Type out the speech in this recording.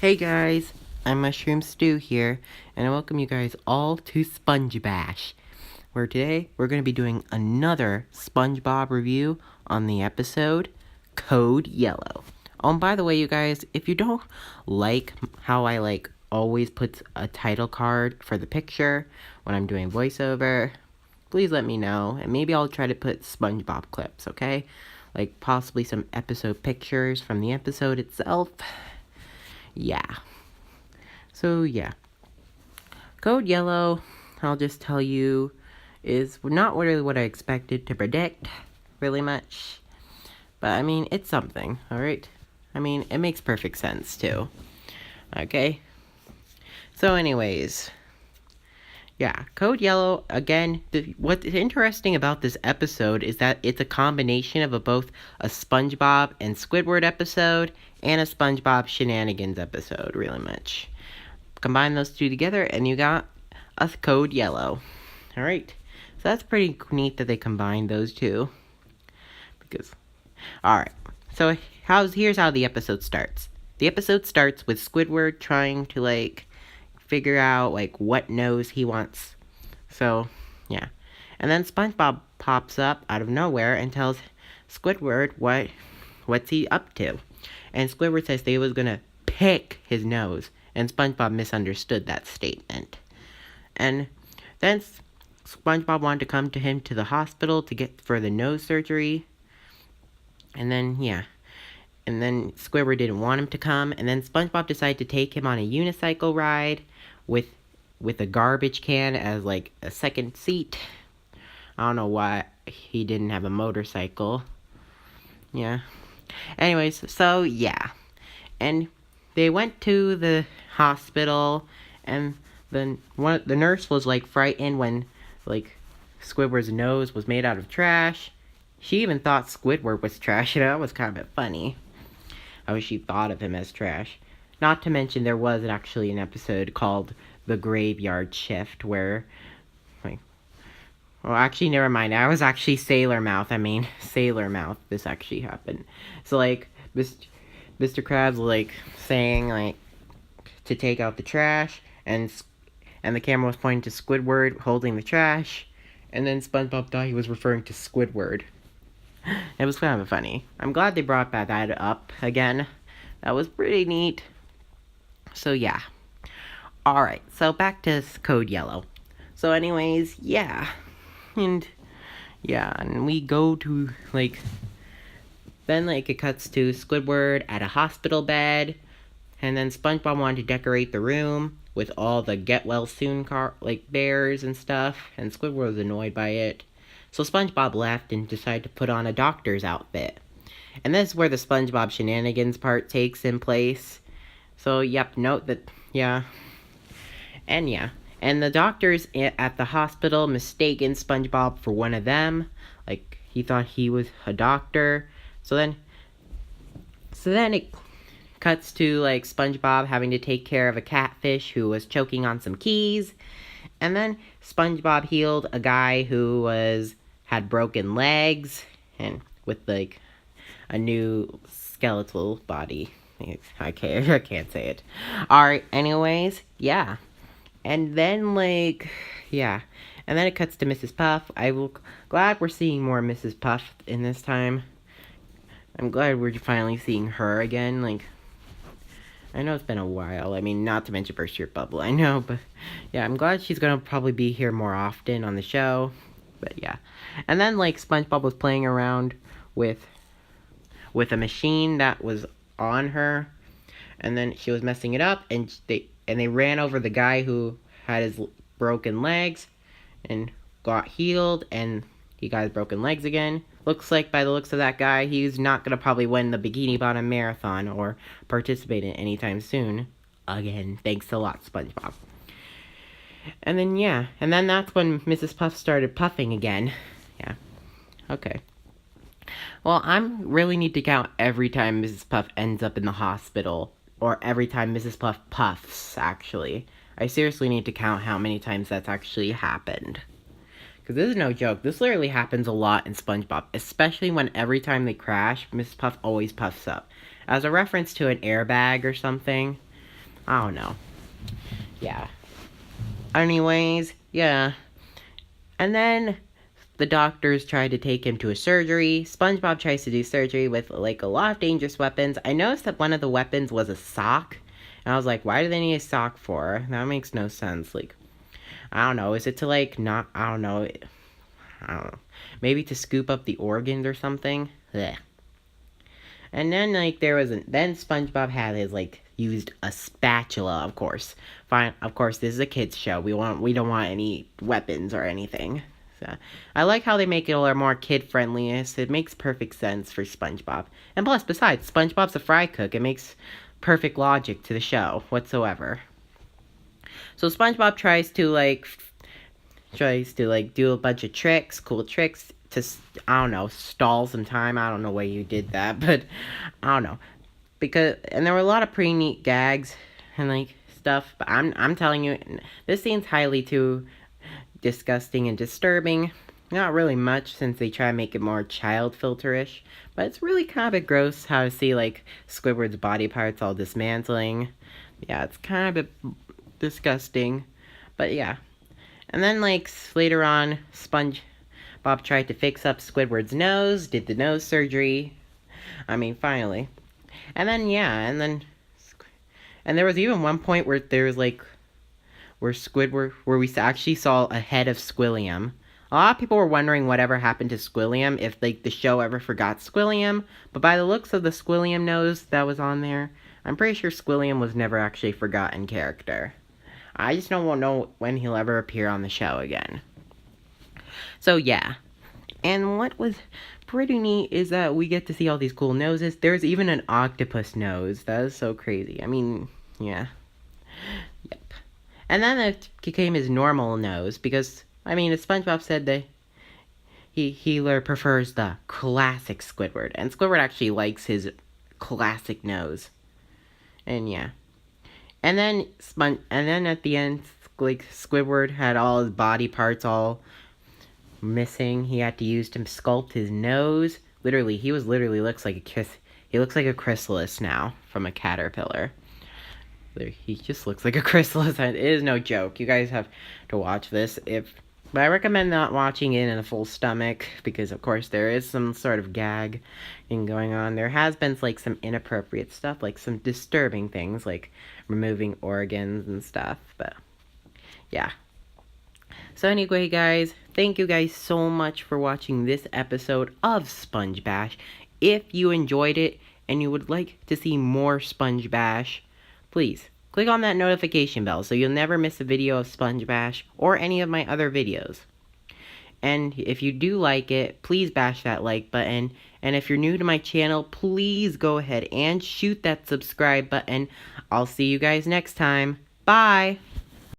Hey guys, I'm Mushroom Stew here, and I welcome you guys all to Spongebash, where today we're going to be doing another SpongeBob review on the episode Code Yellow. Oh, and by the way, you guys, if you don't like how I always put a title card for the picture when I'm doing voiceover, please let me know, and maybe I'll try to put SpongeBob clips, okay? Like possibly some episode pictures from the episode itself. Yeah. So, yeah. Code Yellow, I'll just tell you, is not really what I expected to predict, really much. But, I mean, it's something, alright? I mean, it makes perfect sense, too. Okay? So, anyways. Yeah, Code Yellow, again, what's interesting about this episode is that it's a combination of both a SpongeBob and Squidward episode and a SpongeBob Shenanigans episode, really much. Combine those two together and you got a Code Yellow. Alright, so that's pretty neat that they combined those two. Alright, so here's how the episode starts. The episode starts with Squidward trying to, figure out, what nose he wants. So, yeah. And then SpongeBob pops up out of nowhere and tells Squidward what's he up to. And Squidward says they was gonna pick his nose. And SpongeBob misunderstood that statement. And then SpongeBob wanted to come to him to the hospital for the nose surgery. And then, yeah. And then Squidward didn't want him to come. And then SpongeBob decided to take him on a unicycle ride with a garbage can as a second seat. I don't know why he didn't have a motorcycle. Yeah. Anyways, so yeah. And they went to the hospital, and then the nurse was frightened when Squidward's nose was made out of trash. She even thought Squidward was trash, and that was kind of funny. How she thought of him as trash. Not to mention there was actually an episode called The Graveyard Shift where, well, actually, never mind. I was actually Sailor Mouth. This actually happened. So, Mr. Krabs, saying, to take out the trash, and the camera was pointing to Squidward holding the trash, and then SpongeBob thought he was referring to Squidward. It was kind of funny. I'm glad they brought that up again. That was pretty neat. So, yeah. Alright, so back to Code Yellow. So, anyways, yeah. And we go to, then, it cuts to Squidward at a hospital bed. And then SpongeBob wanted to decorate the room with all the get well soon bears and stuff. And Squidward was annoyed by it. So SpongeBob left and decided to put on a doctor's outfit. And this is where the SpongeBob Shenanigans part takes in place. So, yep, note that, yeah. And yeah. And the doctors at the hospital mistaken SpongeBob for one of them. He thought he was a doctor. So then it cuts to, SpongeBob having to take care of a catfish who was choking on some keys. And then SpongeBob healed a guy who had broken legs and with, a new skeletal body. I can't say it. Alright, anyways, yeah. And then, yeah. And then it cuts to Mrs. Puff. Glad we're seeing more Mrs. Puff in this time. I'm glad we're finally seeing her again. I know it's been a while. I mean, not to mention Burst Your Bubble, I know. But, yeah, I'm glad she's gonna probably be here more often on the show. But, yeah. And then, SpongeBob was playing around with a machine that was on her. And then she was messing it up, and they ran over the guy who had his broken legs and got healed, and he got his broken legs again. Looks like, by the looks of that guy, he's not going to probably win the Bikini Bottom Marathon or participate in it anytime soon. Again, thanks a lot, SpongeBob. And then, yeah. And then that's when Mrs. Puff started puffing again. Yeah. Okay. Well, I really need to count every time Mrs. Puff ends up in the hospital. Or every time Mrs. Puff puffs, actually. I seriously need to count how many times that's actually happened. Because this is no joke. This literally happens a lot in SpongeBob. Especially when every time they crash, Mrs. Puff always puffs up. As a reference to an airbag or something. I don't know. Yeah. Anyways, yeah. And then the doctors tried to take him to a surgery. SpongeBob tries to do surgery with like a lot of dangerous weapons. I noticed that one of the weapons was a sock. And I was like, why do they need a sock for? That makes no sense. Like, I don't know. Is it to like not, I don't know. I don't know. Maybe to scoop up the organs or something? Blech. And then like then SpongeBob had his like used a spatula, of course. Fine, of course this is a kids show. We don't want any weapons or anything. So I like how they make it a little more kid friendly. It makes perfect sense for SpongeBob. And plus, besides, SpongeBob's a fry cook. It makes perfect logic to the show whatsoever. So SpongeBob tries to like do a bunch of tricks, cool tricks to I don't know, stall some time. I don't know why you did that, but I don't know. And there were a lot of pretty neat gags and like stuff, but I'm telling you, this scene's highly too disgusting and disturbing. Not really much since they try to make it more child filterish, but it's really kind of a bit gross how to see like Squidward's body parts all dismantling. Yeah, it's kind of a bit disgusting, but yeah. And then, like, later on, SpongeBob tried to fix up Squidward's nose, did the nose surgery. I mean, finally. And then, yeah, and there was even one point where there was, like, where we actually saw a head of Squilliam. A lot of people were wondering whatever happened to Squilliam, if, like, the show ever forgot Squilliam. But by the looks of the Squilliam nose that was on there, I'm pretty sure Squilliam was never actually forgotten character. I just don't know when he'll ever appear on the show again. So yeah. And what was pretty neat is that we get to see all these cool noses. There's even an octopus nose. That is so crazy. I mean, yeah. Yep. And then it became his normal nose because, I mean, as SpongeBob said, he prefers the classic Squidward. And Squidward actually likes his classic nose. And yeah. And then at the end, like Squidward had all his body parts all missing. He had to use to sculpt his nose. Literally, he looks like he looks like a chrysalis now from a caterpillar. He just looks like a chrysalis. It is no joke. You guys have to watch this but I recommend not watching it in a full stomach because, of course, there is some sort of gag going on. There has been, like, some inappropriate stuff, like some disturbing things, like removing organs and stuff, but, yeah. So anyway, guys, thank you guys so much for watching this episode of Spongebash. If you enjoyed it and you would like to see more Spongebash, please click on that notification bell so you'll never miss a video of Spongebash or any of my other videos. And if you do like it, please bash that like button. And if you're new to my channel, please go ahead and shoot that subscribe button. I'll see you guys next time. Bye!